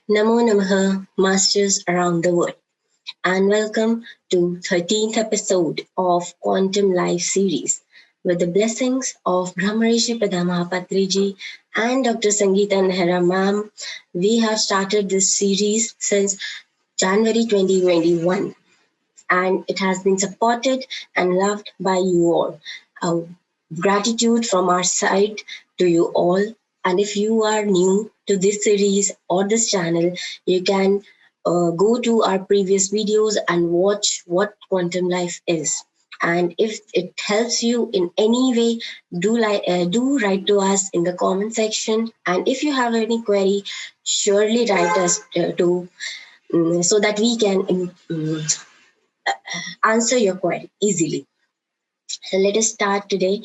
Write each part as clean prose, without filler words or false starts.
Namo Namaha, Masters around the world, and welcome to 13th episode of Quantum Life series. With the blessings of Brahmarishi Padamahapatriji and Dr. Sangeeta Nehra ma'am, we have started this series since January 2021, and it has been supported and loved by you all. Gratitude from our side to you all. And if you are new to this series or this channel, you can go to our previous videos and watch what quantum life is. And if it helps you in any way, do write to us in the comment section. And if you have any query, surely write us to so that we can answer your query easily. So let us start today.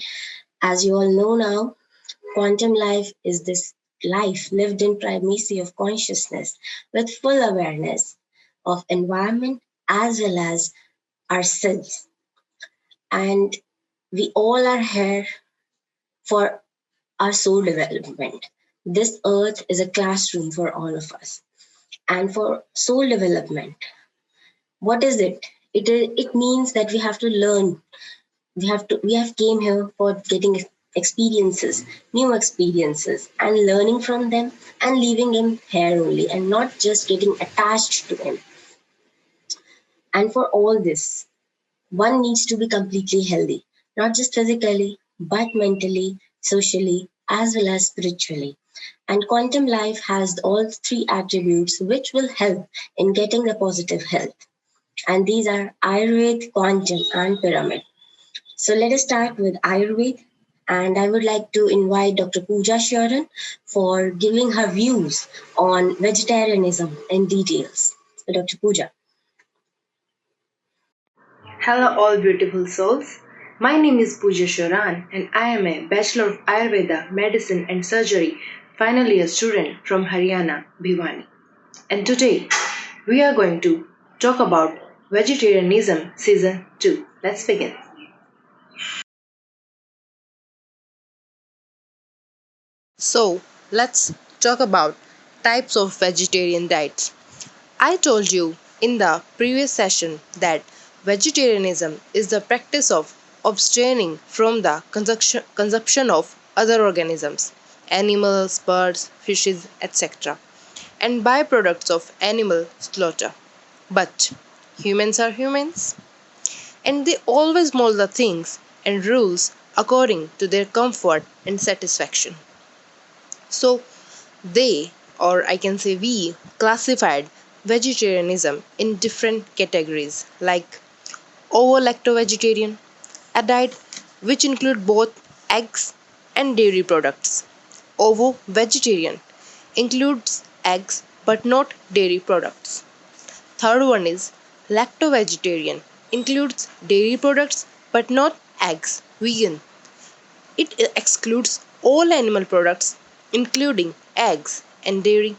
As you all know now, quantum life is this life lived in primacy of consciousness with full awareness of environment as well as ourselves. And we all are here for our soul development. This earth is a classroom for all of us. And for soul development, what is it? It means that we have to learn. We have came here for getting experiences, new experiences, and learning from them and leaving him here only and not just getting attached to him. And for all this, one needs to be completely healthy, not just physically, but mentally, socially, as well as spiritually. And quantum life has all three attributes which will help in getting the positive health. And these are Ayurveda, quantum, and pyramid. So let us start with Ayurveda. And I would like to invite Dr. Pooja Sheoran for giving her views on vegetarianism in details. So Dr. Pooja. Hello, all beautiful souls. My name is Pooja Sheoran, and I am a Bachelor of Ayurveda, Medicine and Surgery final year student from Haryana, Bhiwani. And today, we are going to talk about Vegetarianism Season 2. Let's begin. So, let's talk about types of vegetarian diets. I told you in the previous session that vegetarianism is the practice of abstaining from the consumption of other organisms, animals, birds, fishes, etc., and byproducts of animal slaughter. But humans are humans, and they always mold the things and rules according to their comfort and satisfaction. So, they, or I can say we, classified vegetarianism in different categories like ovo-lacto-vegetarian, a diet which include both eggs and dairy products. Ovo-vegetarian includes eggs but not dairy products. Third one is lacto-vegetarian, includes dairy products but not eggs, vegan. It excludes all animal products including eggs and dairy.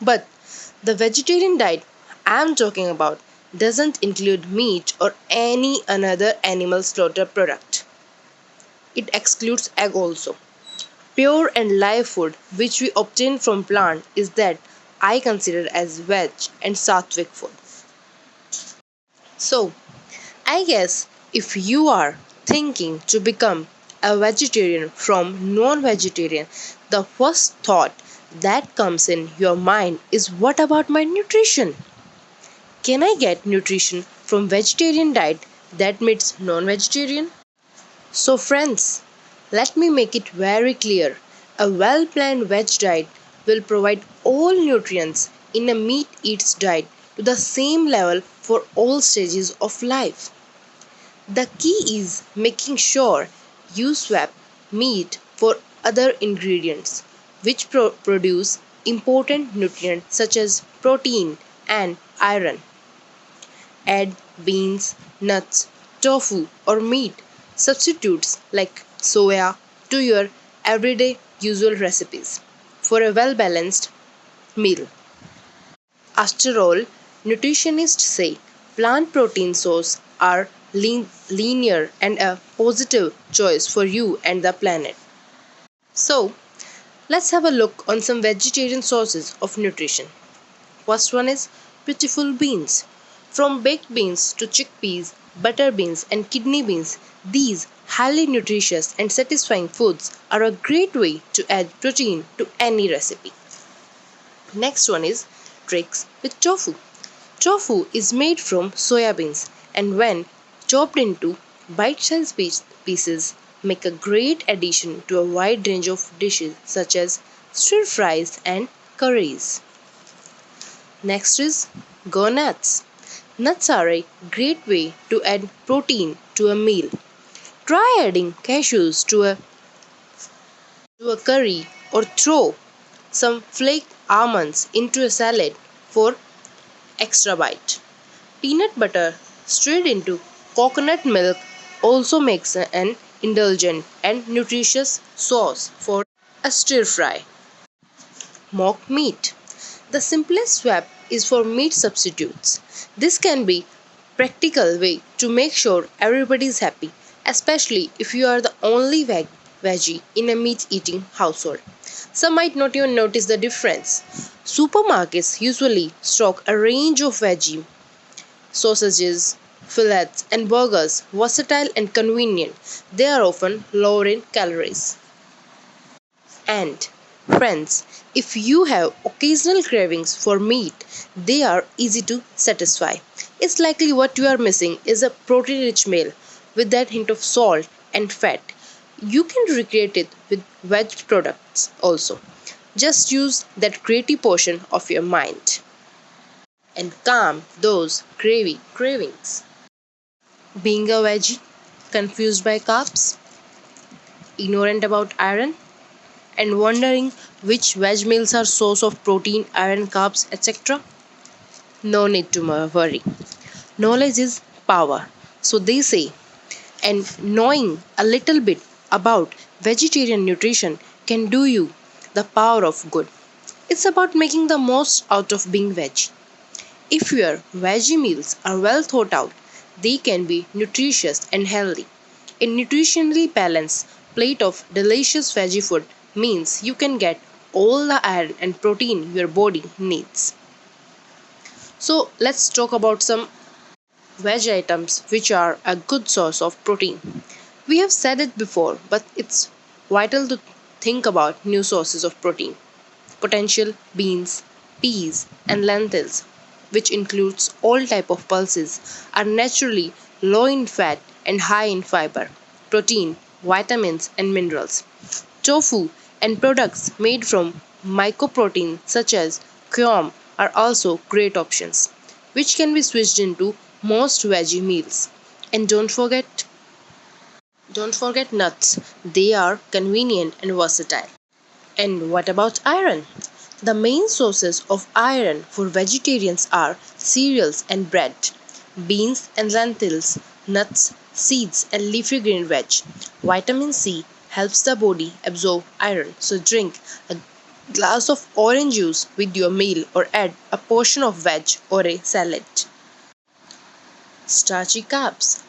But the vegetarian diet I am talking about doesn't include meat or any another animal slaughter product. It excludes egg also. Pure and live food which we obtain from plant is that I consider as veg and sattvic food. So, I guess if you are thinking to become a vegetarian from non-vegetarian, the first thought that comes in your mind is what about my nutrition? Can I get nutrition from vegetarian diet that meets non-vegetarian? So friends, let me make it very clear. A well-planned veg diet will provide all nutrients in a meat eats diet to the same level for all stages of life. The key is making sure you swap meat for other ingredients which produce important nutrients such as protein and iron. Add beans, nuts, tofu or meat substitutes like soya to your everyday usual recipes for a well balanced meal. After all, nutritionists say plant protein sources are linear and a positive choice for you and the planet. So, let's have a look on some vegetarian sources of nutrition. First one is beautiful beans. From baked beans to chickpeas, butter beans, and kidney beans, these highly nutritious and satisfying foods are a great way to add protein to any recipe. Next one is tricks with tofu. Tofu is made from soya beans and when chopped into bite-sized pieces make a great addition to a wide range of dishes such as stir fries and curries. Next is go nuts. Nuts are a great way to add protein to a meal. Try adding cashews to a curry or throw some flaked almonds into a salad for extra bite. Peanut butter straight into coconut milk also makes an indulgent and nutritious sauce for a stir fry. Mock meat. The simplest swap is for meat substitutes. This can be practical way to make sure everybody is happy, especially if you are the only veggie in a meat eating household. Some might not even notice the difference. Supermarkets usually stock a range of veggie sausages, fillets, and burgers, versatile and convenient. They are often lower in calories. And friends, if you have occasional cravings for meat, they are easy to satisfy. It's likely what you are missing is a protein rich meal with that hint of salt and fat. You can recreate it with veg products also. Just use that creative portion of your mind and calm those cravings. Being a veggie, confused by carbs, ignorant about iron, and wondering which veg meals are source of protein, iron, carbs, etc. No need to worry. Knowledge is power. So they say, and knowing a little bit about vegetarian nutrition can do you the power of good. It's about making the most out of being veg. If your veggie meals are well thought out, they can be nutritious and healthy. A nutritionally balanced plate of delicious veggie food means you can get all the iron and protein your body needs. So let's talk about some veg items which are a good source of protein. We have said it before, but it's vital to think about new sources of protein. Potential beans, peas, and lentils, which includes all type of pulses, are naturally low in fat and high in fiber, protein, vitamins, and minerals. Tofu and products made from mycoprotein such as quinoa are also great options, which can be switched into most veggie meals. And don't forget nuts. They are convenient and versatile. And what about iron? The main sources of iron for vegetarians are cereals and bread, beans and lentils, nuts, seeds, and leafy green veg. Vitamin C helps the body absorb iron, so drink a glass of orange juice with your meal or add a portion of veg or a salad. Starchy carbs.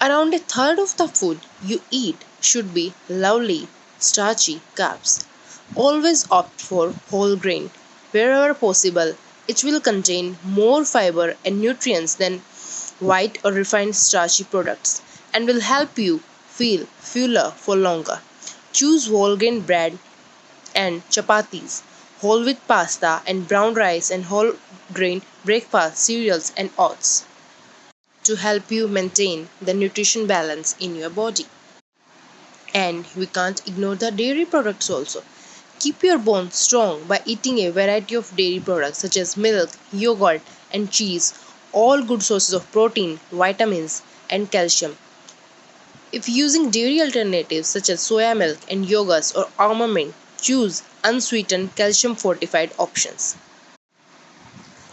Around a third of the food you eat should be lovely, starchy carbs. Always opt for whole grain. Wherever possible, it will contain more fiber and nutrients than white or refined starchy products and will help you feel fuller for longer. Choose whole grain bread and chapatis, whole wheat pasta and brown rice and whole grain breakfast cereals and oats to help you maintain the nutrition balance in your body. And we can't ignore the dairy products also. Keep your bones strong by eating a variety of dairy products such as milk, yogurt, and cheese, all good sources of protein, vitamins, and calcium. If using dairy alternatives such as soya milk and yogurts or almond milk, choose unsweetened calcium fortified options.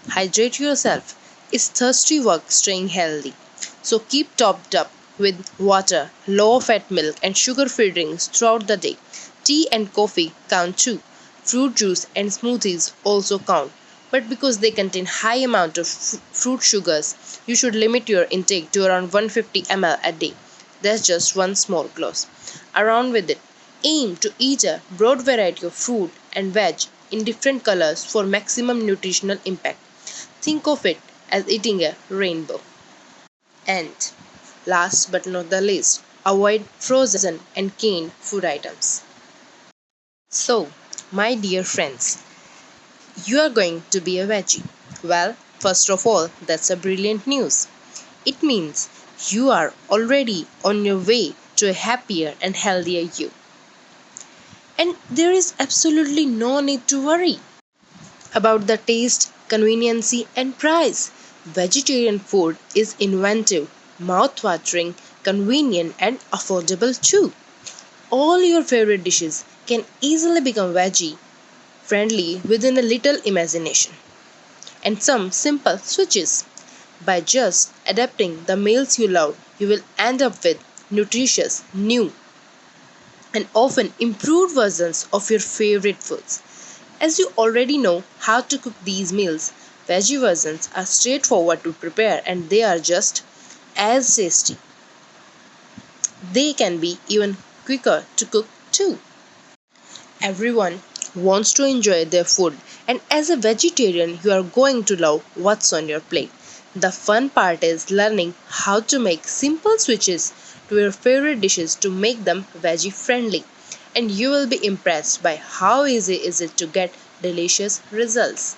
Hydrate yourself. It's thirsty work staying healthy. So keep topped up with water, low fat milk, and sugar free drinks throughout the day. Tea and coffee count too. Fruit juice and smoothies also count. But because they contain high amount of fruit sugars, you should limit your intake to around 150 ml a day. That's just one small glass. Around with it, aim to eat a broad variety of fruit and veg in different colors for maximum nutritional impact. Think of it as eating a rainbow. And last but not the least, avoid frozen and canned food items. So, my dear friends, you are going to be a veggie. Well, first of all, that's a brilliant news. It means you are already on your way to a happier and healthier you. And there is absolutely no need to worry about the taste, conveniency, and price. Vegetarian food is inventive, mouth-watering, convenient, and affordable too. All your favorite dishes can easily become veggie friendly within a little imagination and some simple switches. By just adapting the meals you love, you will end up with nutritious, new, and often improved versions of your favorite foods. As you already know how to cook these meals, veggie versions are straightforward to prepare and they are just as tasty. They can be even quicker to cook too. Everyone wants to enjoy their food, and as a vegetarian, you are going to love what's on your plate. The fun part is learning how to make simple switches to your favorite dishes to make them veggie friendly, and you will be impressed by how easy is it to get delicious results.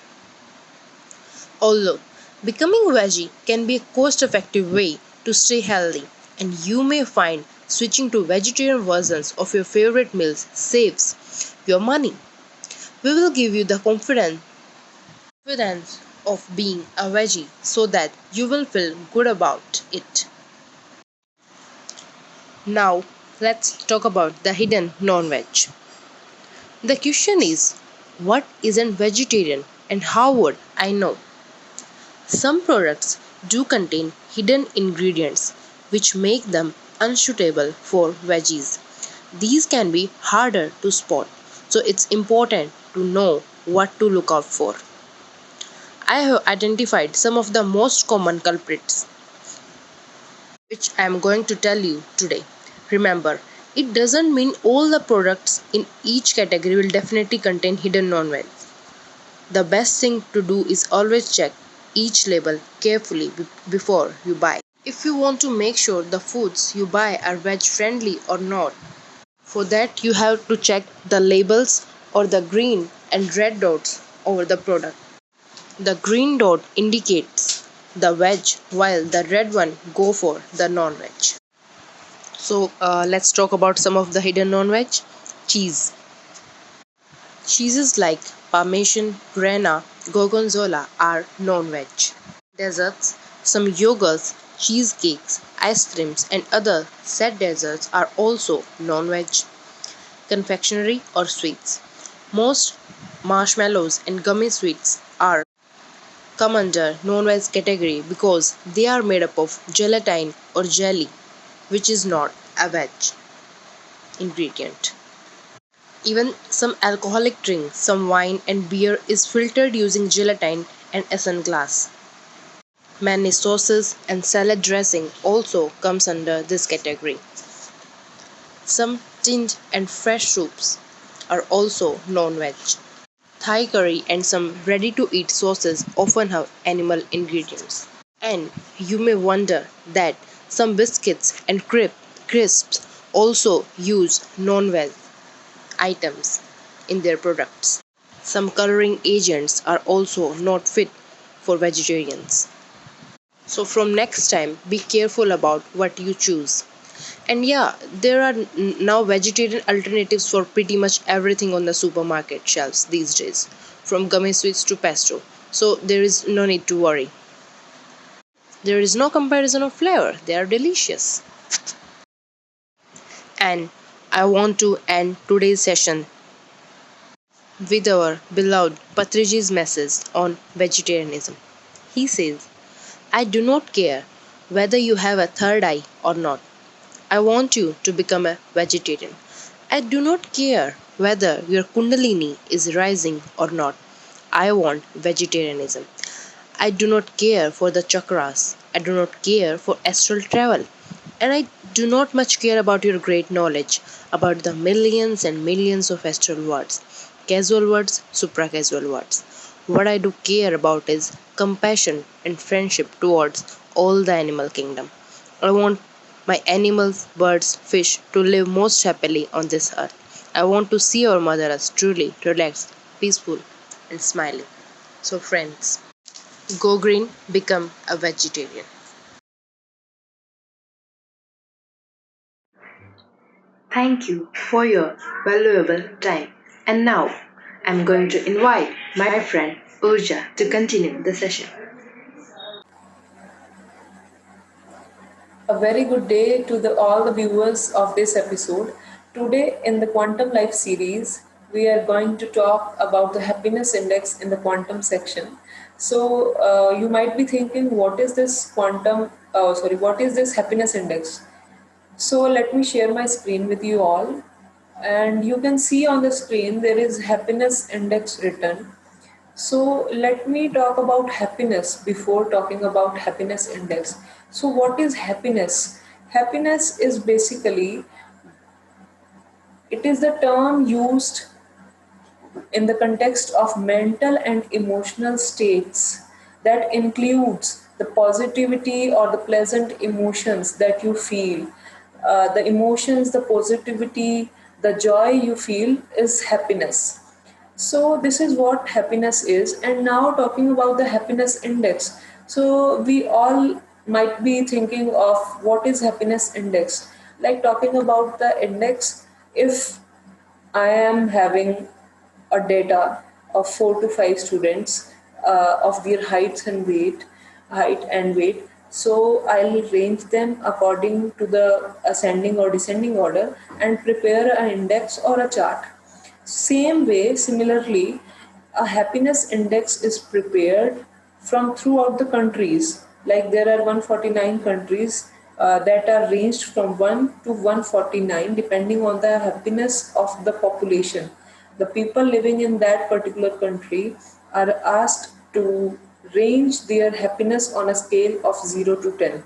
Although becoming veggie can be a cost-effective way to stay healthy, and you may find switching to vegetarian versions of your favorite meals saves your money. We will give you the confidence of being a veggie so that you will feel good about it. Now, let's talk about the hidden non-veg. The question is, what isn't vegetarian and how would I know? Some products do contain hidden ingredients which make them unsuitable for veggies. These can be harder to spot, so it's important to know what to look out for. I have identified some of the most common culprits, which I am going to tell you today. Remember, it doesn't mean all the products in each category will definitely contain hidden non-veg. The best thing to do is always check each label carefully before you buy. If you want to make sure the foods you buy are veg friendly or not, for that you have to check the labels or the green and red dots over the product. The green dot indicates the veg while the red one go for the non-veg. So let's talk about some of the hidden non-veg. Cheese. Cheeses like Parmesan, Grana, Gorgonzola are non-veg. Desserts, some yogurts, cheesecakes, ice creams and other set desserts are also non-veg. Confectionery or sweets. Most marshmallows and gummy sweets are come under non-veg category because they are made up of gelatin or jelly, which is not a veg ingredient. Even some alcoholic drinks, some wine and beer is filtered using gelatin and isinglass. Many sauces and salad dressing also comes under this category. Some tinned and fresh soups are also non-veg. Thai curry and some ready-to-eat sauces often have animal ingredients. And you may wonder that some biscuits and crisps also use non-veg items in their products. Some coloring agents are also not fit for vegetarians. So from next time, be careful about what you choose. And yeah, there are now vegetarian alternatives for pretty much everything on the supermarket shelves these days, from gummy sweets to pesto. So there is no need to worry. There is no comparison of flavor, they are delicious. And I want to end today's session with our beloved Patriji's message on vegetarianism. He says, I do not care whether you have a third eye or not. I want you to become a vegetarian. I do not care whether your kundalini is rising or not. I want vegetarianism. I do not care for the chakras. I do not care for astral travel. And I do not much care about your great knowledge about the millions and millions of astral words, casual words, supra-casual words. What I do care about is compassion and friendship towards all the animal kingdom. I want my animals, birds, fish to live most happily on this earth. I want to see our mother Earth truly relaxed, peaceful, and smiling. So, friends, go green, become a vegetarian. Thank you for your valuable time. And now I'm going to invite my friend Urja to continue the session. A very good day to all the viewers of this episode. Today, in the Quantum Life series, we are going to talk about the happiness index in the quantum section. So, you might be thinking, what is this what is this happiness index? So, let me share my screen with you all. And you can see on the screen there is happiness index written. So let me talk about happiness before talking about happiness index. So what is happiness? Happiness is basically, it is the term used in the context of mental and emotional states that includes the positivity or the pleasant emotions that you feel. The emotions, the positivity, the joy you feel is happiness. So this is what happiness is. And now talking about the happiness index. So we all might be thinking of what is happiness index. Like talking about the index, if I am having a data of 4 to 5 students of their height and weight. So I'll range them according to the ascending or descending order and prepare an index or a chart. Same way, similarly, a happiness index is prepared from throughout the countries. Like there are 149 countries that are ranged from 1 to 149 depending on the happiness of the population. The people living in that particular country are asked to range their happiness on a scale of 0 to 10.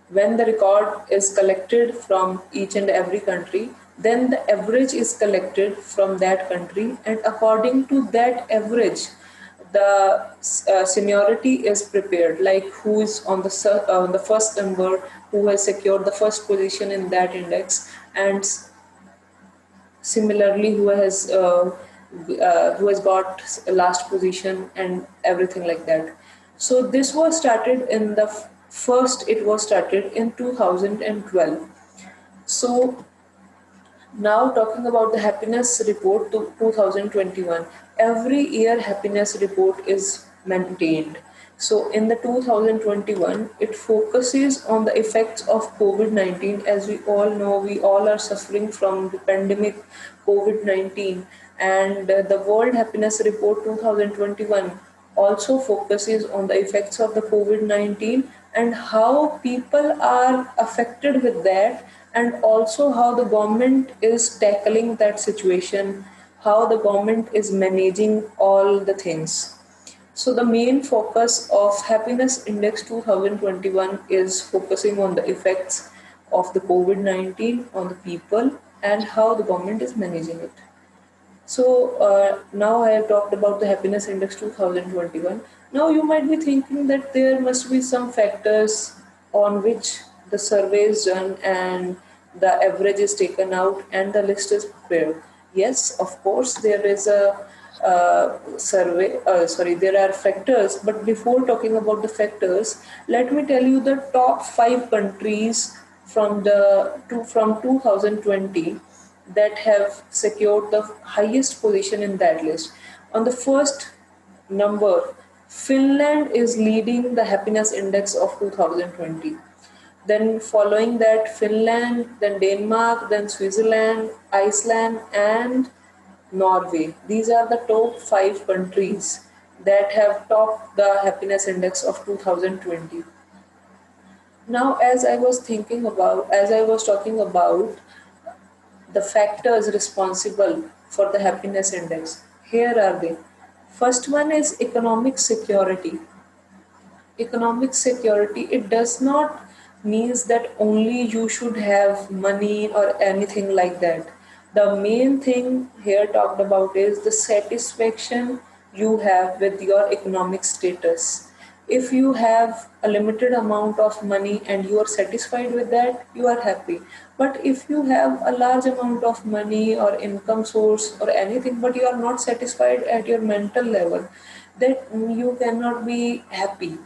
When the record is collected from each and every country, then the average is collected from that country, and according to that average, the seniority is prepared, like who is on the first number, who has secured the first position in that index, and similarly who has got last position and everything like that. So this was started in the first it was started in 2012. So now talking about the happiness report to 2021, every year happiness report is maintained. So in the 2021, it focuses on the effects of COVID-19. As we all know, we all are suffering from the pandemic COVID-19, and the World Happiness Report 2021 also focuses on the effects of the COVID-19 and how people are affected with that, and also how the government is tackling that situation, how the government is managing all the things. So the main focus of Happiness Index 2021 is focusing on the effects of the COVID-19 on the people and how the government is managing it. So now I have talked about the Happiness Index 2021. Now you might be thinking that there must be some factors on which the survey is done and the average is taken out and the list is prepared. Yes, of course, there is a there are factors, but before talking about the factors, let me tell you the top 5 countries from 2020 that have secured the highest position in that list. On the first number, Finland is leading the happiness index of 2020. Then following that, Finland, then Denmark, then Switzerland, Iceland, and Norway. These are the top 5 countries that have topped the happiness index of 2020. Now, as I was talking about the factors responsible for the happiness index, here are they. First one is economic security. Economic security, it does not means that only you should have money or anything like that. The main thing here talked about is the satisfaction you have with your economic status. If you have a limited amount of money and you are satisfied with that, you are happy. But if you have a large amount of money or income source or anything, but you are not satisfied at your mental level, that you cannot be happy,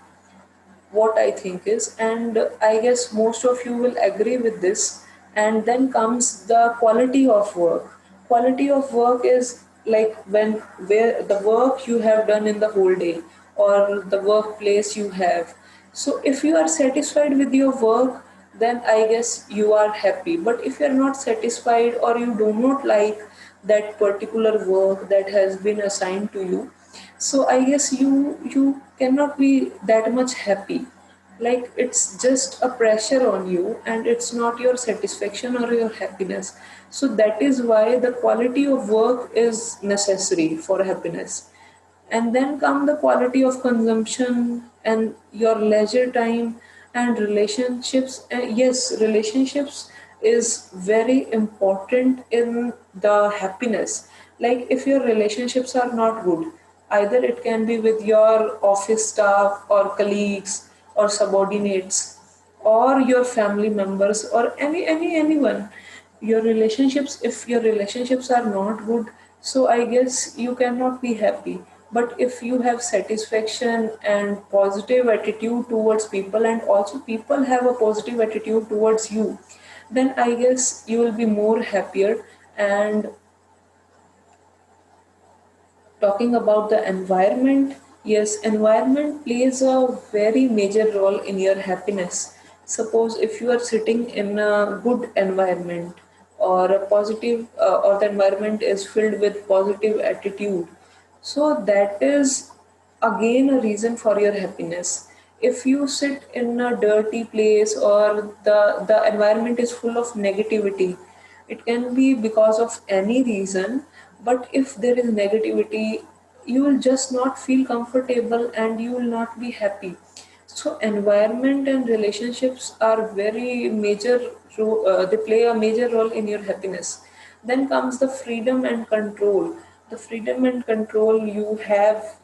what I think is, and I guess most of you will agree with this. And then comes the quality of work. Quality of work is like when where the work you have done in the whole day or the workplace you have. So if you are satisfied with your work, then I guess you are happy. But if you are not satisfied or you do not like that particular work that has been assigned to you, so I guess you cannot be that much happy. Like it's just a pressure on you and it's not your satisfaction or your happiness. So that is why the quality of work is necessary for happiness. And then come the quality of consumption and your leisure time and relationships. Yes, relationships is very important in the happiness. Like if your relationships are not good, either it can be with your office staff or colleagues or subordinates or your family members or anyone, your relationships, if your relationships are not good, so I guess you cannot be happy. But if you have satisfaction and positive attitude towards people, and also people have a positive attitude towards you, then I guess you will be more happier. And talking about the environment, yes, environment plays a very major role in your happiness. Suppose if you are sitting in a good environment or a positive, or the environment is filled with positive attitude, so that is again a reason for your happiness. If you sit in a dirty place or the environment is full of negativity, it can be because of any reason, but if there is negativity, you will just not feel comfortable and you will not be happy. So environment and relationships are very major, they play a major role in your happiness. Then comes the freedom and control. The freedom and control you have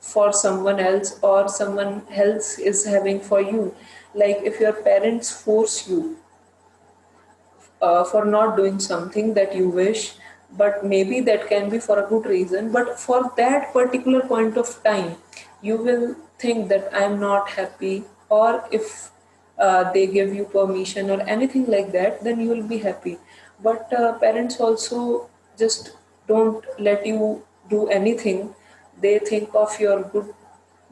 for someone else or someone else is having for you. Like if your parents force you for not doing something that you wish, but maybe that can be for a good reason. But for that particular point of time, you will think that I'm not happy, or if they give you permission or anything like that, then you will be happy. But parents also just don't let you do anything. They think of your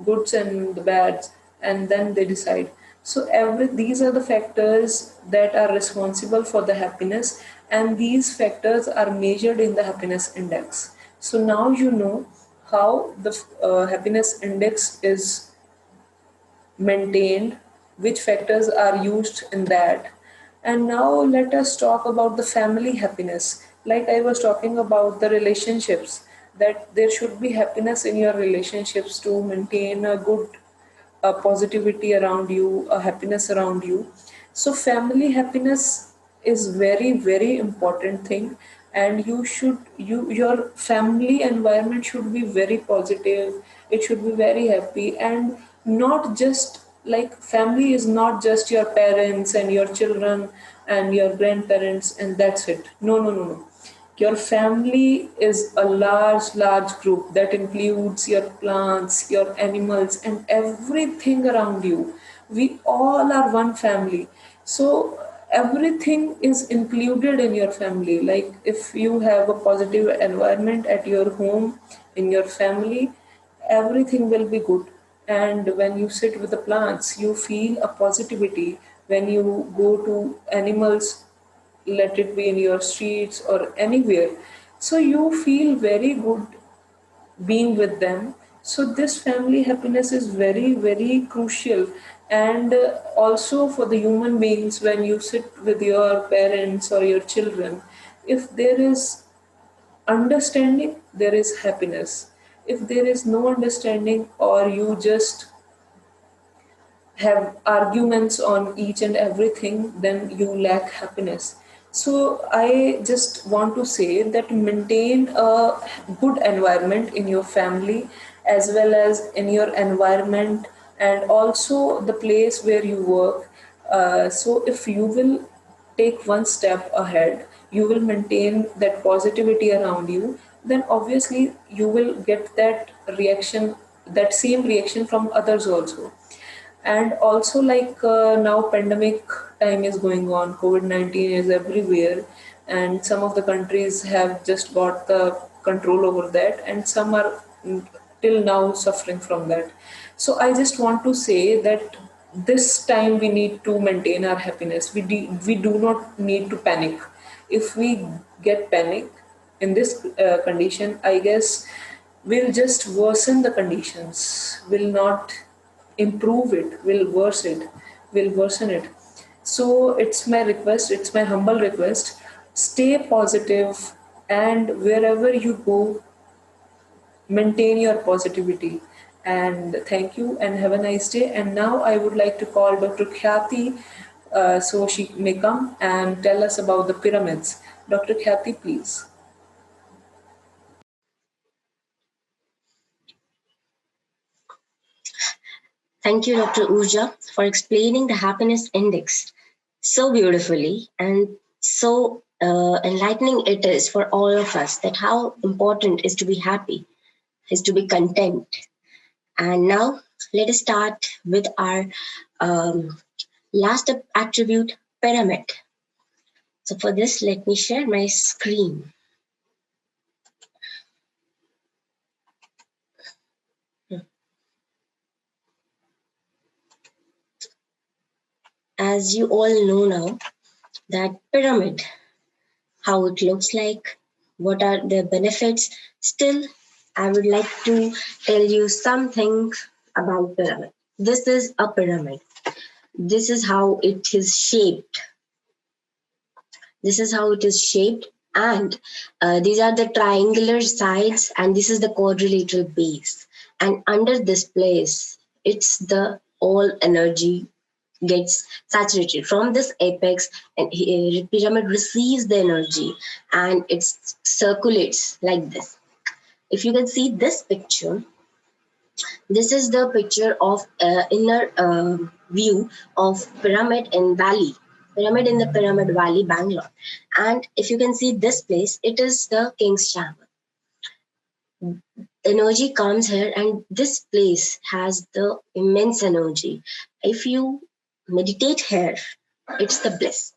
goods and the bads, and then they decide. So every these are the factors that are responsible for the happiness, and these factors are measured in the happiness index. So now you know how the happiness index is maintained, which factors are used in that. And now let us talk about the family happiness. Like I was talking about the relationships, that there should be happiness in your relationships to maintain a good positivity around you, a happiness around you. So family happiness is very very important thing, and your family environment should be very positive. It should be very happy, and not just like family is not just your parents and your children and your grandparents and that's it. No, no, no, no. Your family is a large group that includes your plants, your animals, and everything around you. We all are one family. So everything is included in your family. Like if you have a positive environment at your home, in your family, everything will be good. And when you sit with the plants, you feel a positivity. When you go to animals, let it be in your streets or anywhere, so you feel very good being with them. So this family happiness is very very crucial. And also for the human beings, when you sit with your parents or your children, if there is understanding, there is happiness. If there is no understanding, or you just have arguments on each and everything, then you lack happiness. So I just want to say that maintain a good environment in your family as well as in your environment and also the place where you work. So if you will take one step ahead, you will maintain that positivity around you, then obviously you will get that reaction, that same reaction from others also. And also like now pandemic time is going on, covid-19 is everywhere, and some of the countries have just got the control over that and some are till now suffering from that. So I just want to say that this time we need to maintain our happiness. We do not need to panic. If we get panic in this condition, I guess we'll just worsen the conditions, will not improve it, will worsen it. So it's my request, it's my humble request, stay positive, and wherever you go, maintain your positivity. And thank you and have a nice day. And now I would like to call Dr. Khyati so she may come and tell us about the pyramids. Dr. Khyati, please. Thank you, Dr. Urja, for explaining the happiness index so beautifully and so enlightening it is for all of us that how important is to be happy, is to be content. And now let us start with our um, last attribute, pyramid. So for this, let me share my screen. As you all know now, that pyramid, how it looks like, what are the benefits. Still, I would like to tell you something about pyramid. This is a pyramid. This is how it is shaped. This is how it is shaped. And these are the triangular sides, and this is the quadrilateral base. And under this place, it's the all energy gets saturated from this apex, and pyramid receives the energy and it circulates like this. If you can see this picture, this is the picture of inner view of pyramid in valley, pyramid in the pyramid valley, Bangalore. And if you can see this place, it is the king's chamber. Energy comes here, and this place has the immense energy. If you meditate here, it's the bliss.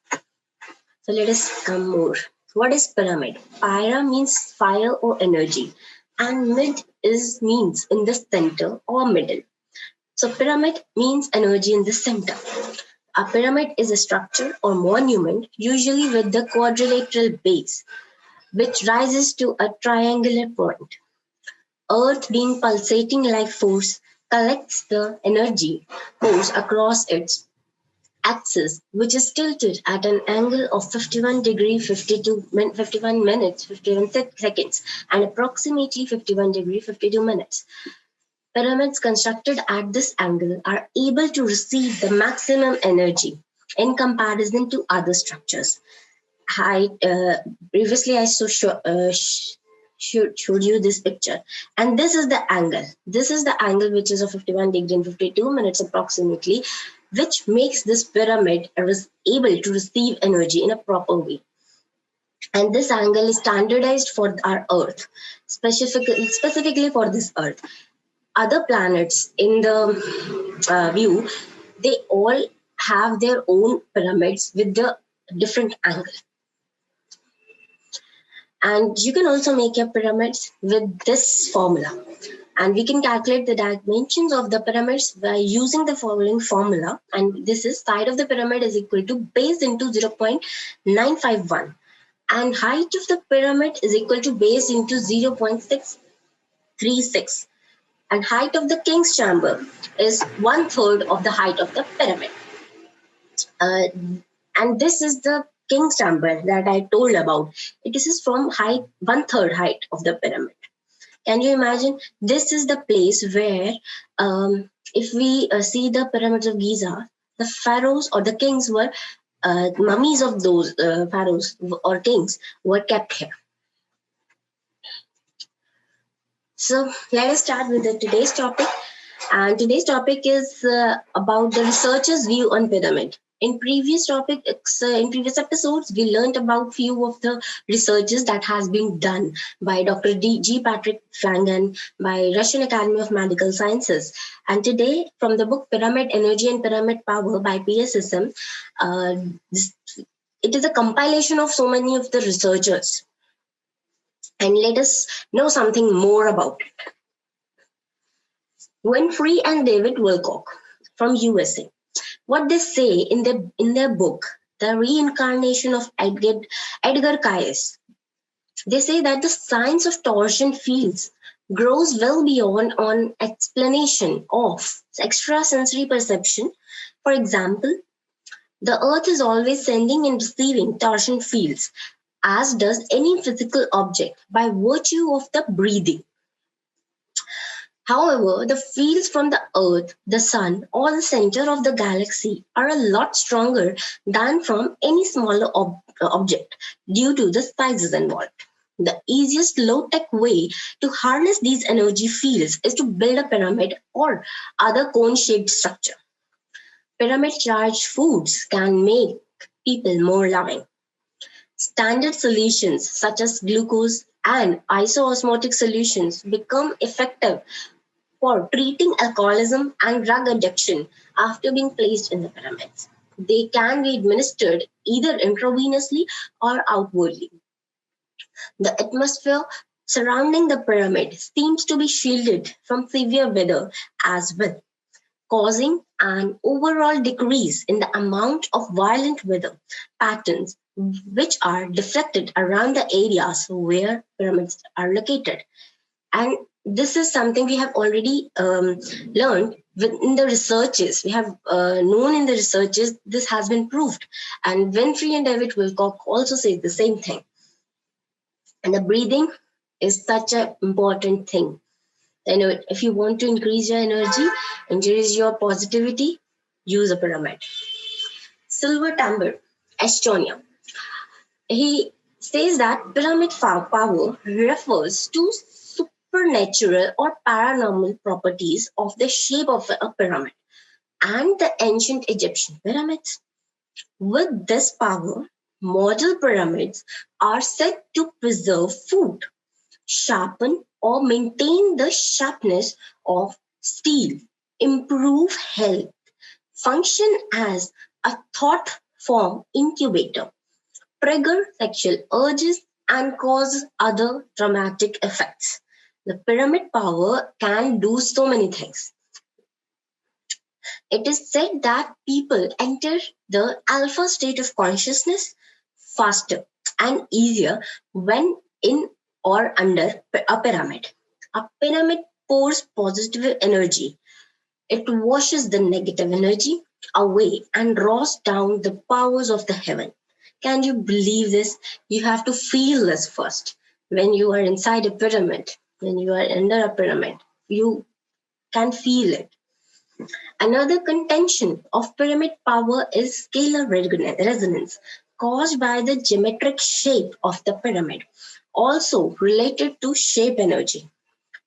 So let us come more. What is pyramid? Pyra means fire or energy, and mid is means in the center or middle. So pyramid means energy in the center. A pyramid is a structure or monument, usually with the quadrilateral base, which rises to a triangular point. Earth, being pulsating life force, collects the energy force across its axis, which is tilted at an angle of 51 degree 51 minutes 51 seconds and approximately 51 degree 52 minutes. Pyramids constructed at this angle are able to receive the maximum energy in comparison to other structures. Previously, I showed you this picture, and this is the angle. This is the angle which is of 51 degree and 52 minutes approximately, which makes this pyramid able to receive energy in a proper way. And this angle is standardized for our Earth, specifically for this Earth. Other planets in the view, they all have their own pyramids with the different angle. And you can also make your pyramids with this formula. And we can calculate the dimensions of the pyramids by using the following formula. And this is side of the pyramid is equal to base into 0.951. And height of the pyramid is equal to base into 0.636. And height of the king's chamber is 1/3 of the height of the pyramid. And this is the king's chamber that I told about. This is from height 1/3 height of the pyramid. Can you imagine? This is the place where, if we see the pyramids of Giza, the pharaohs or the kings were mummies of those pharaohs or kings were kept here. So let us start with today's topic. And today's topic is about the researcher's view on pyramid. In previous episodes, we learned about few of the researches that has been done by Dr. G. Patrick Flangan, by Russian Academy of Medical Sciences. And today, from the book Pyramid Energy and Pyramid Power by PSSM, it is a compilation of so many of the researchers. And let us know something more about it. Winfrey and David Wilcock from USA, what they say in their book, The Reincarnation of Edgar Cayce, they say that the science of torsion fields grows well beyond an explanation of extrasensory perception. For example, the earth is always sending and receiving torsion fields, as does any physical object, by virtue of the breathing. However, the fields from the Earth, the Sun, or the center of the galaxy are a lot stronger than from any smaller object due to the sizes involved. The easiest low-tech way to harness these energy fields is to build a pyramid or other cone-shaped structure. Pyramid-charged foods can make people more loving. Standard solutions such as glucose and isoosmotic solutions become effective for treating alcoholism and drug addiction after being placed in the pyramids. They can be administered either intravenously or outwardly. The atmosphere surrounding the pyramid seems to be shielded from severe weather as well, causing an overall decrease in the amount of violent weather patterns which are deflected around the areas where pyramids are located. And this is something we have already learned in the researches. We have known in the researches this has been proved. And Winfrey and David Wilcock also say the same thing. And the breathing is such an important thing. You know, if you want to increase your energy, increase your positivity, use a pyramid. Silver TAMBUR, Estonia. He says that pyramid power refers to supernatural or paranormal properties of the shape of a pyramid and the ancient Egyptian pyramids. With this power, model pyramids are said to preserve food, sharpen or maintain the sharpness of steel, improve health, function as a thought form incubator, trigger sexual urges, and cause other dramatic effects. The pyramid power can do so many things. It is said that people enter the alpha state of consciousness faster and easier when in or under a pyramid. A pyramid pours positive energy. It washes the negative energy away and draws down the powers of the heaven. Can you believe this? You have to feel this first. When you are inside a pyramid, when you are under a pyramid, you can feel it. Another contention of pyramid power is scalar resonance caused by the geometric shape of the pyramid, also related to shape energy.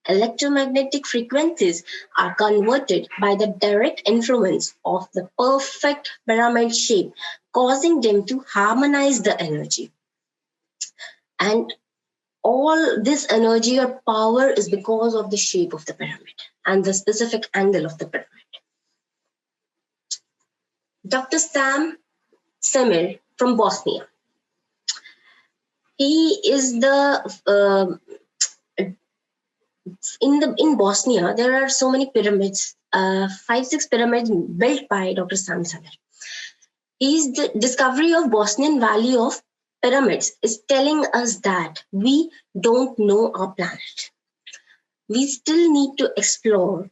Electromagnetic frequencies are converted by the direct influence of the perfect pyramid shape, causing them to harmonize the energy. And all this energy or power is because of the shape of the pyramid and the specific angle of the pyramid. Dr. SEMIR from Bosnia. He is in Bosnia, there are so many pyramids, 5-6 pyramids built by Dr. SEMIR. His discovery of Bosnian Valley of Pyramids is telling us that we don't know our planet. We still need to explore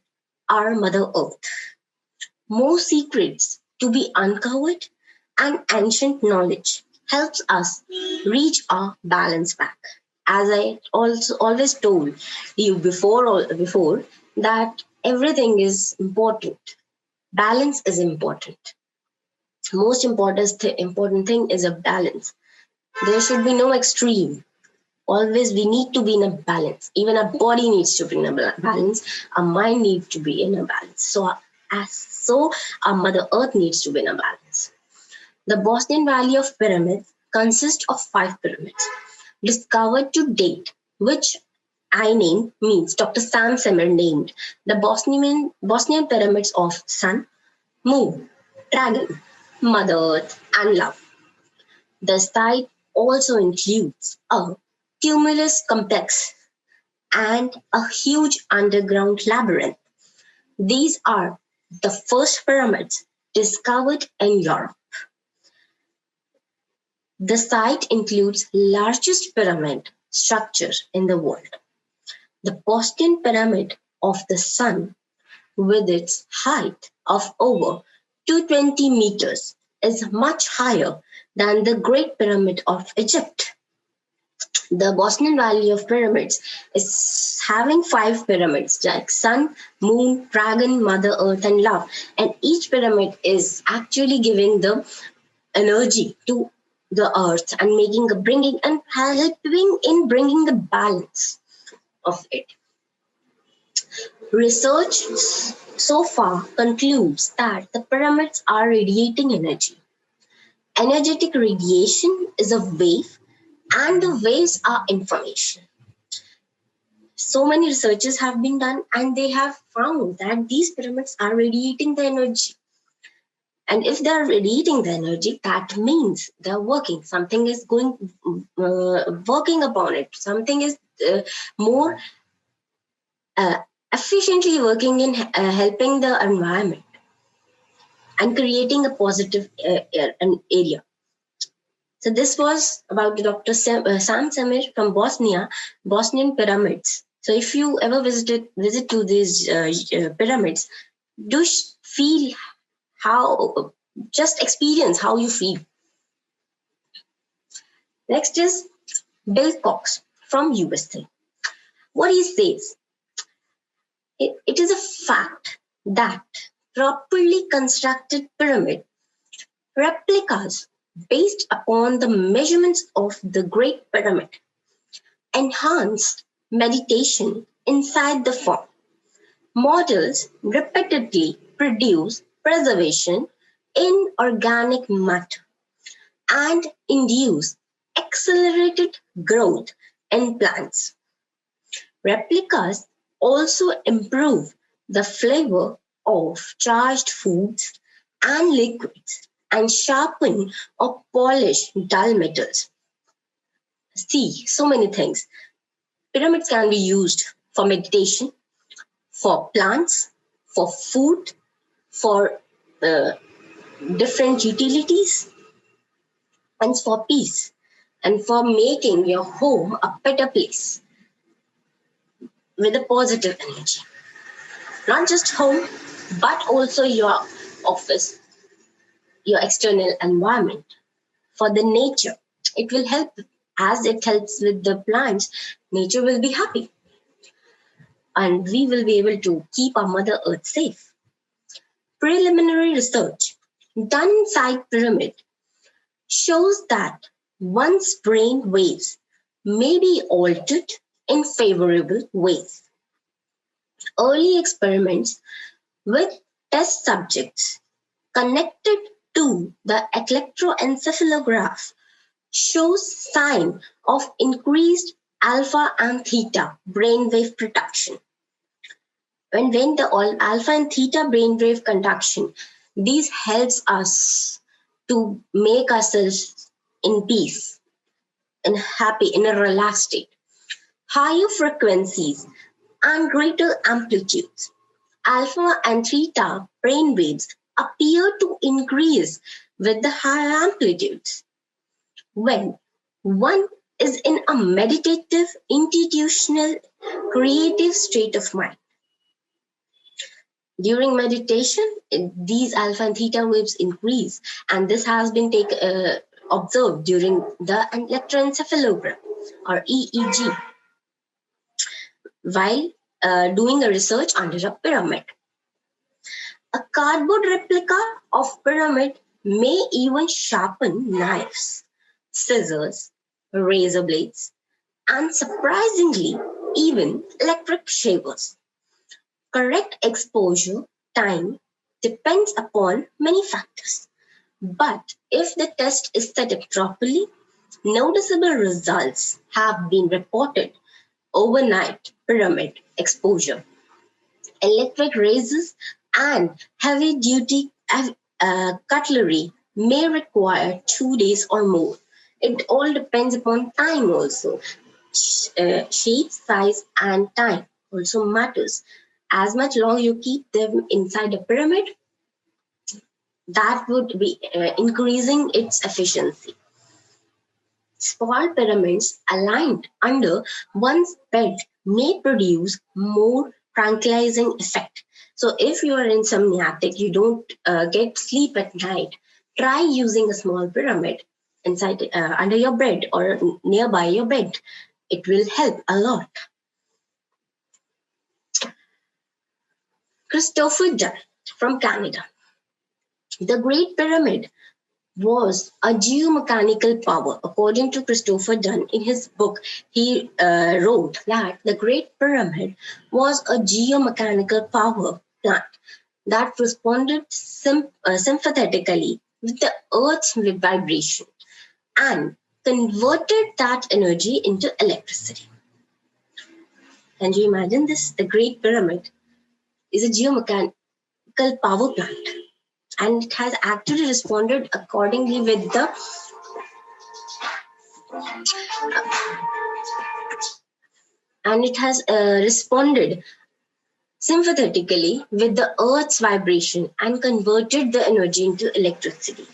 our Mother Earth. More secrets to be uncovered, and ancient knowledge helps us reach our balance back. As I also always told you before that everything is important. Balance is important. Most important thing is a balance. There should be no extreme. Always we need to be in a balance. Even our body needs to be in a balance. Our mind needs to be in a balance. So our Mother Earth needs to be in a balance. The Bosnian Valley of Pyramids consists of 5 pyramids discovered to date, which I name means Dr. Sam SEMIR named the Bosnian pyramids of Sun, Moon, Dragon, Mother Earth, and Love. The site also includes a cumulus complex and a huge underground labyrinth. These are the first pyramids discovered in Europe. The site includes largest pyramid structure in the world. The Bosnian Pyramid of the Sun, with its height of over 220 meters, is much higher than the Great Pyramid of Egypt. The Bosnian Valley of Pyramids is having 5 pyramids like Sun, Moon, Dragon, Mother Earth, and Love. And each pyramid is actually giving the energy to the earth and bringing and helping in bringing the balance of it. Research so far concludes that the pyramids are radiating energy. Energetic radiation is a wave, and the waves are information. So many researches have been done, and they have found that these pyramids are radiating the energy. And if they are radiating the energy, that means they're working. Something is working upon it. Something is more efficiently working in helping the environment and creating a positive area. So this was about Dr. Sam SEMIR from Bosnian pyramids. So if you ever visit to these pyramids, do feel how, just experience how you feel. Next is WILCOCK from USA. What he says, it is a fact that properly constructed pyramid replicas based upon the measurements of the Great Pyramid enhance meditation inside the form. Models repeatedly produce preservation in organic matter and induce accelerated growth in plants. Replicas also improve the flavor of charged foods and liquids and sharpen or polish dull metals. See, so many things. Pyramids can be used for meditation, for plants, for food, for different utilities, and for peace, and for making your home a better place with a positive energy. Not just home, but also your office, your external environment. For the nature, it will help. As it helps with the plants, nature will be happy. And we will be able to keep our Mother Earth safe. Preliminary research done inside pyramid shows that one's brain waves may be altered in favorable ways. Early experiments with test subjects connected to the electroencephalograph shows sign of increased alpha and theta brainwave production. When the alpha and theta brainwave conduction, these helps us to make ourselves in peace, in happy, in a relaxed state. Higher frequencies and greater amplitudes, alpha and theta brainwaves appear to increase with the higher amplitudes. When one is in a meditative, institutional, creative state of mind. During meditation, these alpha and theta waves increase, and this has been observed during the electroencephalogram or EEG while doing a research under a pyramid. A cardboard replica of pyramid may even sharpen knives, scissors, razor blades, and surprisingly, even electric shavers. Correct exposure time depends upon many factors. But if the test is set up properly, noticeable results have been reported. Overnight pyramid exposure, electric razors, and heavy duty cutlery may require 2 days or more. It all depends upon time also. Shape, size, and time also matters. As much long you keep them inside a pyramid, that would be increasing its efficiency. Small pyramids aligned under one's bed may produce more tranquilizing effect. So if you are insomniatic, you don't get sleep at night, try using a small pyramid inside under your bed or nearby your bed. It will help a lot. Christopher Dunn from Canada. The Great Pyramid was a geomechanical power. According to Christopher Dunn, in his book, he wrote that the Great Pyramid was a geomechanical power plant that responded sympathetically with the Earth's vibration and converted that energy into electricity. Can you imagine this? The Great Pyramid is a geomechanical power plant, and it has actually responded accordingly with the responded sympathetically with the Earth's vibration and converted the energy into electricity.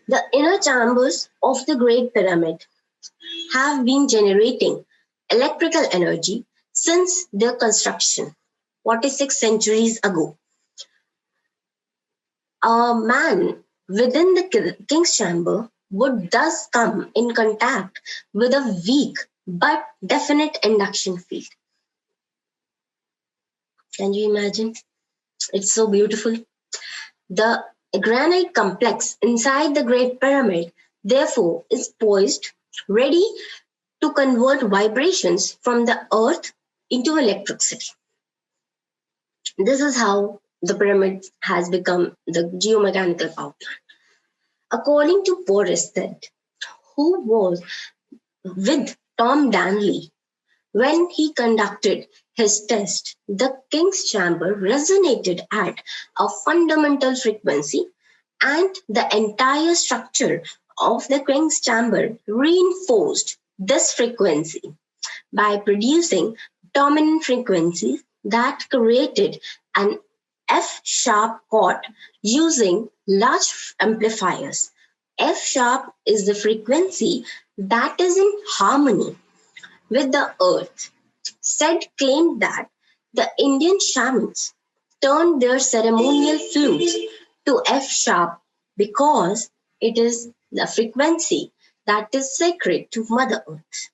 The inner chambers of the Great Pyramid have been generating electrical energy since their construction 46 centuries ago. A man within the king's chamber would thus come in contact with a weak but definite induction field. Can you imagine? It's so beautiful. The granite complex inside the Great Pyramid, therefore, is poised, ready to convert vibrations from the earth into electricity. This is how the pyramid has become the geomechanical power plant. According to Boris, who was with Tom Danley when he conducted his test, the king's chamber resonated at a fundamental frequency, and the entire structure of the king's chamber reinforced this frequency by producing dominant frequencies that created an F sharp chord using large amplifiers. F sharp is the frequency that is in harmony with the earth. Said claimed that the Indian shamans turned their ceremonial flutes to F sharp because it is the frequency that is sacred to Mother Earth.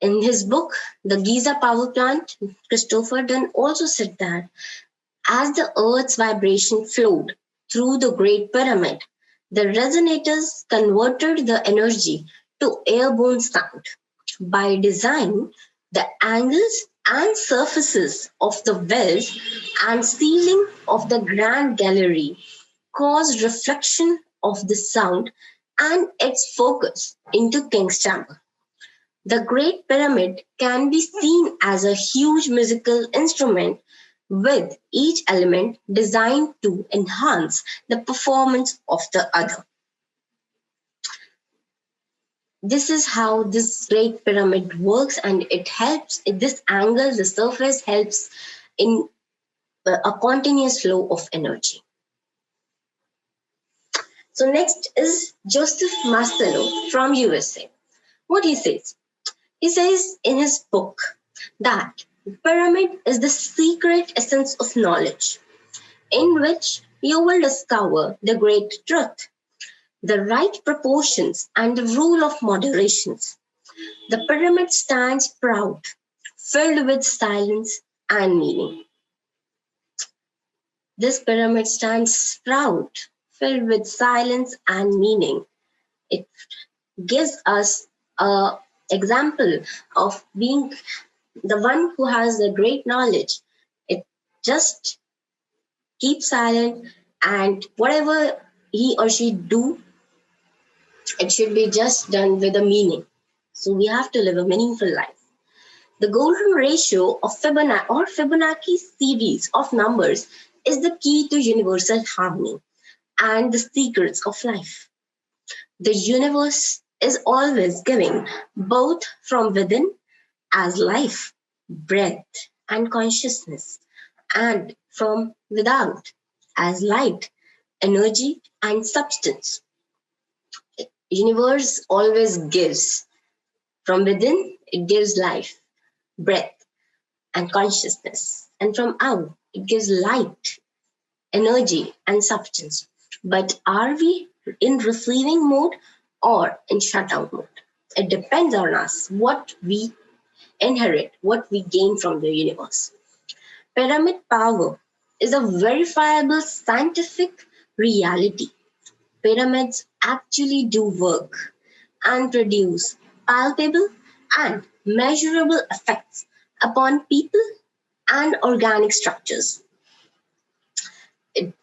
In his book, The Giza Power Plant, Christopher Dunn also said that as the Earth's vibration flowed through the Great Pyramid, the resonators converted the energy to airborne sound. By design, the angles and surfaces of the wells and ceiling of the Grand Gallery caused reflection of the sound and its focus into King's Chamber. The Great Pyramid can be seen as a huge musical instrument with each element designed to enhance the performance of the other. This is how this Great Pyramid works, and it helps, this angle, the surface helps in a continuous flow of energy. So next is Joseph Marcello from USA. What he says? He says in his book that pyramid is the secret essence of knowledge, in which you will discover the great truth, the right proportions, and the rule of moderations. The pyramid stands proud, filled with silence and meaning. This pyramid stands proud, filled with silence and meaning. It gives us an example of being the one who has the great knowledge. It just keeps silent, and whatever he or she do, it should be just done with a meaning. So we have to live a meaningful life. The golden ratio of Fibonacci series of numbers is the key to universal harmony and the secrets of life. The universe is always giving, both from within as life, breath, and consciousness, and from without as light, energy, and substance. Universe always gives. From within, it gives life, breath, and consciousness. And from out, it gives light, energy, and substance. But are we in receiving mode or in shutdown mode? It depends on us what we inherit, what we gain from the universe. Pyramid power is a verifiable scientific reality. Pyramids actually do work and produce palpable and measurable effects upon people and organic structures.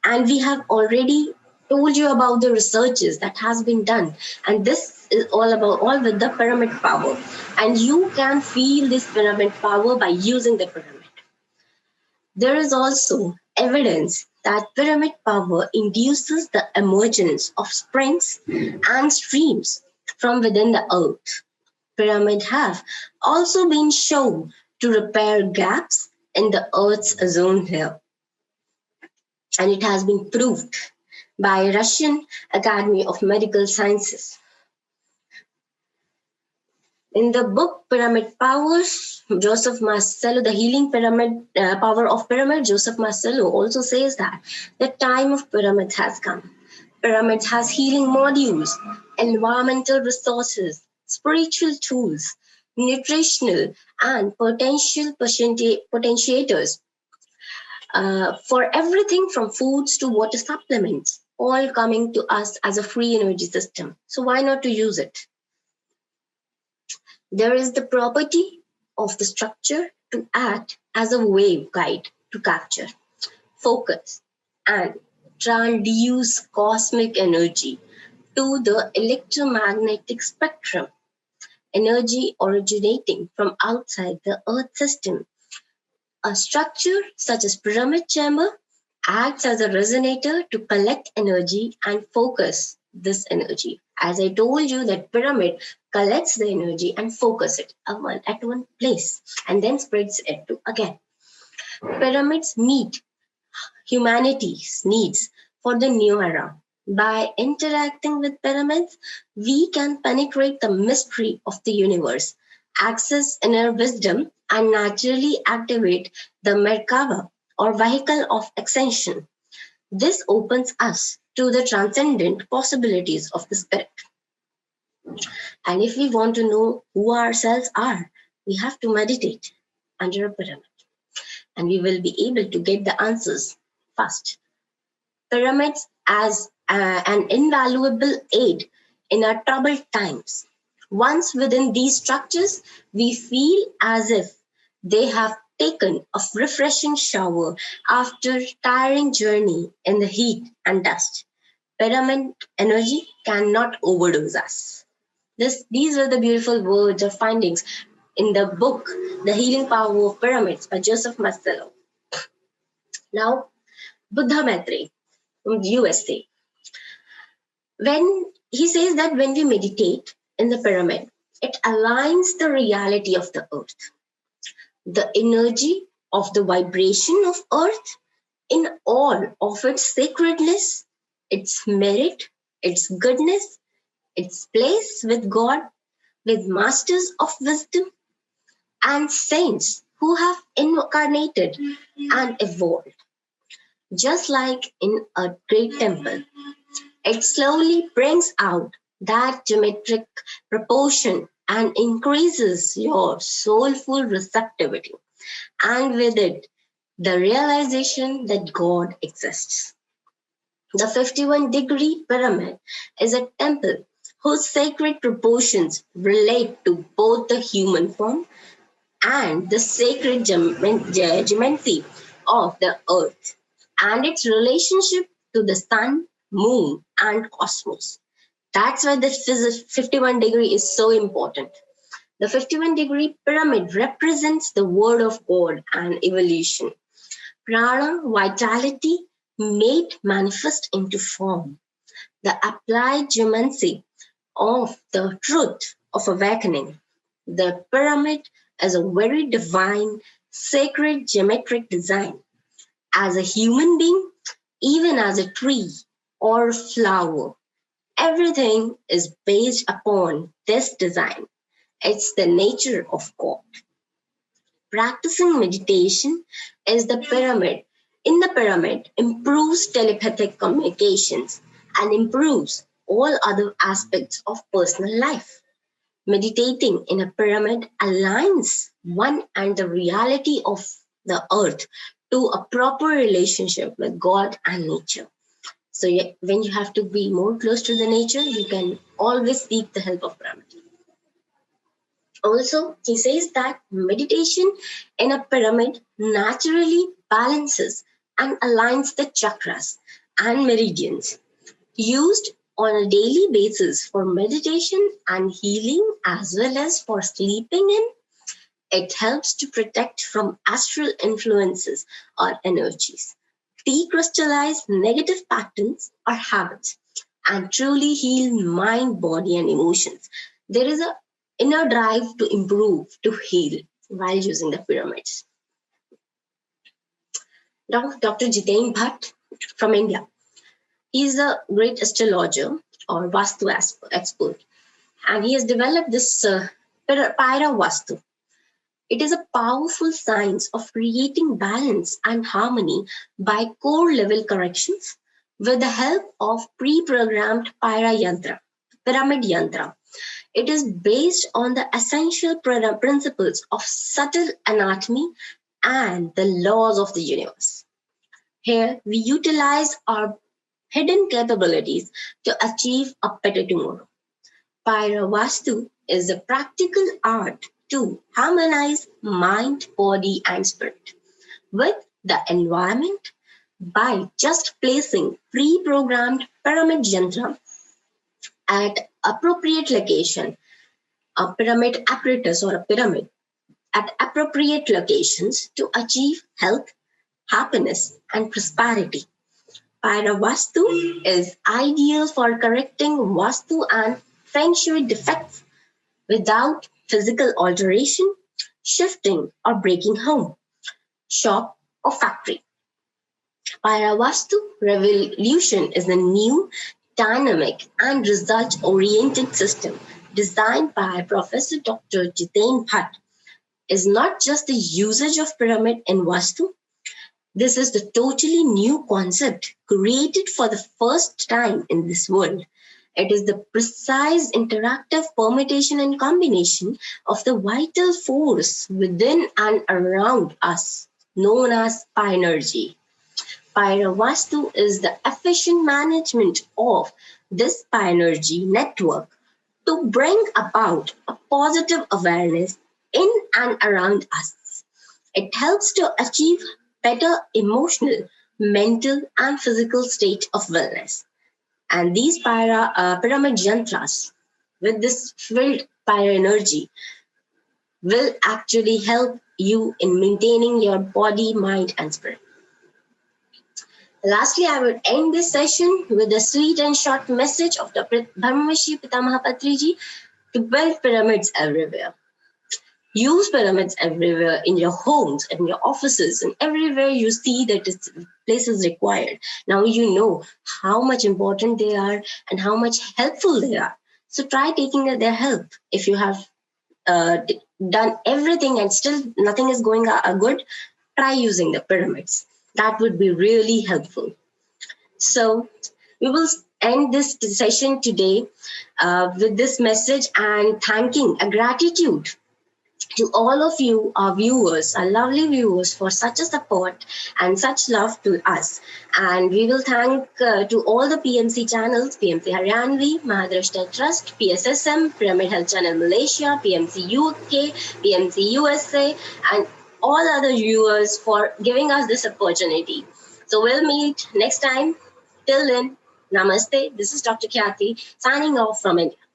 And we have already told you about the researches that has been done, and this is all with the pyramid power, and you can feel this pyramid power by using the pyramid. There is also evidence that pyramid power induces the emergence of springs and streams from within the earth. Pyramids have also been shown to repair gaps in the earth's ozone layer, and it has been proved by Russian Academy of Medical Sciences. In the book Pyramid Powers, Joseph Marcello, the healing pyramid power of pyramid, Joseph Marcello also says that the time of pyramids has come. Pyramids has healing modules, environmental resources, spiritual tools, nutritional and potential potentiators for everything from foods to water supplements, all coming to us as a free energy system. So why not to use it? There is the property of the structure to act as a wave guide to capture, focus, and transduce cosmic energy to the electromagnetic spectrum, energy originating from outside the Earth system. A structure such as pyramid chamber acts as a resonator to collect energy and focus this energy. As I told you, that pyramid collects the energy and focus it at one place and then spreads it to again. Pyramids meet humanity's needs for the new era. By interacting with pyramids, we can penetrate the mystery of the universe, access inner wisdom, and naturally activate the Merkaba or vehicle of ascension. This opens us to the transcendent possibilities of the spirit. And if we want to know who ourselves are, we have to meditate under a pyramid. And we will be able to get the answers fast. Pyramids as an invaluable aid in our troubled times. Once within these structures, we feel as if they have taken a refreshing shower after tiring journey in the heat and dust. Pyramid energy cannot overdose us. These are the beautiful words or findings in the book, The Healing Power of Pyramids by Joseph Marcello. Now, Buddha Maitreya from the USA. When he says that when we meditate in the pyramid, it aligns the reality of the earth, the energy of the vibration of earth in all of its sacredness, its merit, its goodness, its place with God, with masters of wisdom and saints who have incarnated and evolved. Just like in a great temple, it slowly brings out that geometric proportion and increases your soulful receptivity. And with it, the realization that God exists. The 51-degree pyramid is a temple whose sacred proportions relate to both the human form and the sacred geometry of the earth and its relationship to the sun, moon, and cosmos. That's why the 51 degree is so important. The 51-degree pyramid represents the word of God and evolution. Prana, vitality, made manifest into form. The applied geomancy of the truth of awakening. The pyramid is a very divine, sacred geometric design. As a human being, even as a tree or flower, everything is based upon this design. It's the nature of God. Practicing meditation is the pyramid. In the pyramid, improves telepathic communications and improves all other aspects of personal life. Meditating in a pyramid aligns one and the reality of the earth to a proper relationship with God and nature. So when you have to be more close to the nature, you can always seek the help of pyramid. Also, he says that meditation in a pyramid naturally balances and aligns the chakras and meridians used on a daily basis for meditation and healing as well as for sleeping in. It helps to protect from astral influences or energies, decrystallize negative patterns or habits, and truly heal mind, body, and emotions. There is a inner drive to improve, to heal while using the pyramids. Now, Dr. Jiten Bhatt from India. He is a great astrologer or Vastu expert, and he has developed this Pyra Vastu. It is a powerful science of creating balance and harmony by core level corrections with the help of pre-programmed pyramid yantra. It is based on the essential principles of subtle anatomy and the laws of the universe. Here, we utilize our hidden capabilities to achieve a better tomorrow. Vastu is a practical art to harmonize mind, body, and spirit with the environment by just placing pre-programmed pyramid yantra at appropriate location, a pyramid apparatus or a pyramid at appropriate locations to achieve health, happiness, and prosperity. Vastu is ideal for correcting Vastu and Feng Shui defects without physical alteration, shifting, or breaking home, shop, or factory. Vastu Revolution is a new, dynamic, and result-oriented system designed by Professor Dr. Jiten Bhatt. Is not just the usage of pyramid in Vastu. This is the totally new concept created for the first time in this world. It is the precise interactive permutation and combination of the vital force within and around us, known as pi energy. Vastu is the efficient management of this pi energy network to bring about a positive awareness in and around us. It helps to achieve better emotional, mental, and physical state of wellness. And these pyramid yantras with this filled pyra energy will actually help you in maintaining your body, mind, and spirit. Lastly, I would end this session with a sweet and short message of Dr. Brahmarishi Pitamaha Patriji to build pyramids everywhere. Use pyramids everywhere in your homes, in your offices, and everywhere you see that this place is required. Now you know how much important they are and how much helpful they are. So try taking their help. If you have done everything and still nothing is going good, try using the pyramids. That would be really helpful. So we will end this session today with this message and thanking a gratitude to all of you, our viewers, our lovely viewers, for such a support and such love to us. And we will thank to all the PMC channels, PMC Haryanvi, Maharashtra Trust, PSSM, Pyramid Health Channel Malaysia, PMC UK, PMC USA, and all other viewers for giving us this opportunity. So we'll meet next time. Till then, namaste. This is Dr. Khyati signing off from India.